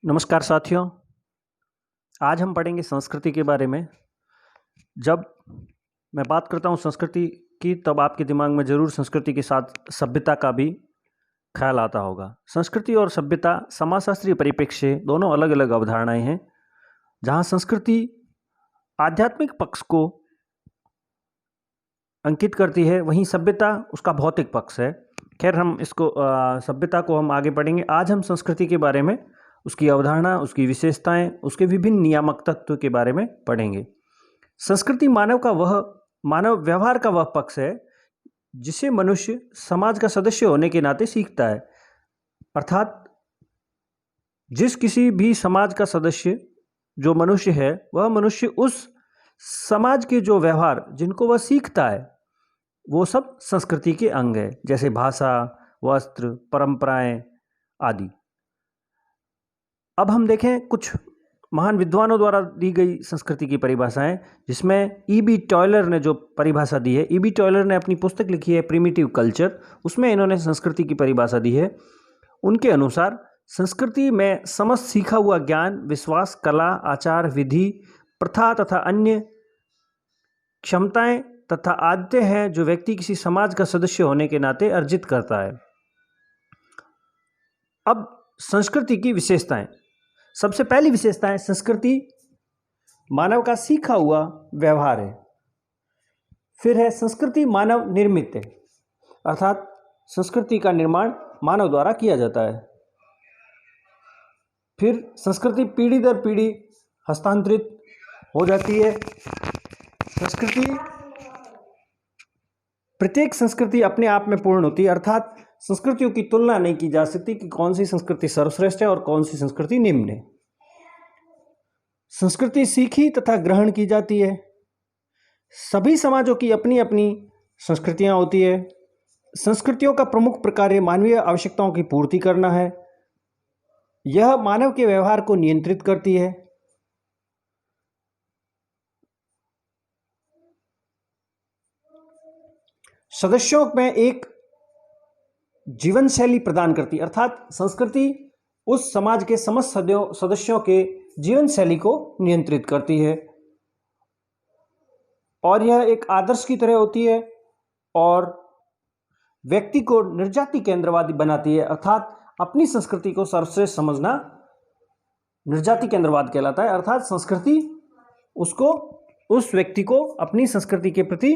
नमस्कार साथियों। आज हम पढ़ेंगे संस्कृति के बारे में। जब मैं बात करता हूँ संस्कृति की, तब आपके दिमाग में ज़रूर संस्कृति के साथ सभ्यता का भी ख्याल आता होगा। संस्कृति और सभ्यता समाजशास्त्रीय परिप्रेक्ष्य दोनों अलग अलग अवधारणाएं हैं। जहाँ संस्कृति आध्यात्मिक पक्ष को अंकित करती है, वहीं सभ्यता उसका भौतिक पक्ष है। खैर, हम इसको सभ्यता को हम आगे पढ़ेंगे। आज हम संस्कृति के बारे में, उसकी अवधारणा, उसकी विशेषताएं, उसके विभिन्न नियामक तत्व के बारे में पढ़ेंगे। संस्कृति मानव व्यवहार का वह पक्ष है जिसे मनुष्य समाज का सदस्य होने के नाते सीखता है। अर्थात जिस किसी भी समाज का सदस्य जो मनुष्य है, वह मनुष्य उस समाज के जो व्यवहार जिनको वह सीखता है, वो सब संस्कृति के अंग है, जैसे भाषा, वस्त्र, परंपराएं आदि। अब हम देखें कुछ महान विद्वानों द्वारा दी गई संस्कृति की परिभाषाएं, जिसमें ई.बी. टॉयलर ने जो परिभाषा दी है। ई.बी. टॉयलर ने अपनी पुस्तक लिखी है प्रिमिटिव कल्चर, उसमें इन्होंने संस्कृति की परिभाषा दी है। उनके अनुसार संस्कृति में समस्त सीखा हुआ ज्ञान, विश्वास, कला, आचार, विधि, प्रथा तथा अन्य क्षमताएं तथा आदतें हैं जो व्यक्ति किसी समाज का सदस्य होने के नाते अर्जित करता है। अब संस्कृति की विशेषताएं। सबसे पहली विशेषता है, संस्कृति मानव का सीखा हुआ व्यवहार है। फिर है, संस्कृति मानव निर्मित है, अर्थात संस्कृति का निर्माण मानव द्वारा किया जाता है। फिर संस्कृति पीढ़ी दर पीढ़ी हस्तांतरित हो जाती है। प्रत्येक संस्कृति अपने आप में पूर्ण होती है, अर्थात संस्कृतियों की तुलना नहीं की जा सकती कि कौन सी संस्कृति सर्वश्रेष्ठ है और कौन सी संस्कृति निम्न है। संस्कृति सीखी तथा ग्रहण की जाती है। सभी समाजों की अपनी अपनी संस्कृतियां होती है। संस्कृतियों का प्रमुख प्रकार मानवीय आवश्यकताओं की पूर्ति करना है। यह मानव के व्यवहार को नियंत्रित करती है। सदस्यों में एक जीवन शैली प्रदान करती है, अर्थात संस्कृति उस समाज के समस्त सदस्यों के जीवन शैली को नियंत्रित करती है और यह एक आदर्श की तरह होती है और व्यक्ति को निर्जाति केंद्रवादी बनाती है, अर्थात अपनी संस्कृति को सर्वश्रेष्ठ समझना निर्जाति केंद्रवाद कहलाता है। अर्थात संस्कृति उस व्यक्ति को अपनी संस्कृति के प्रति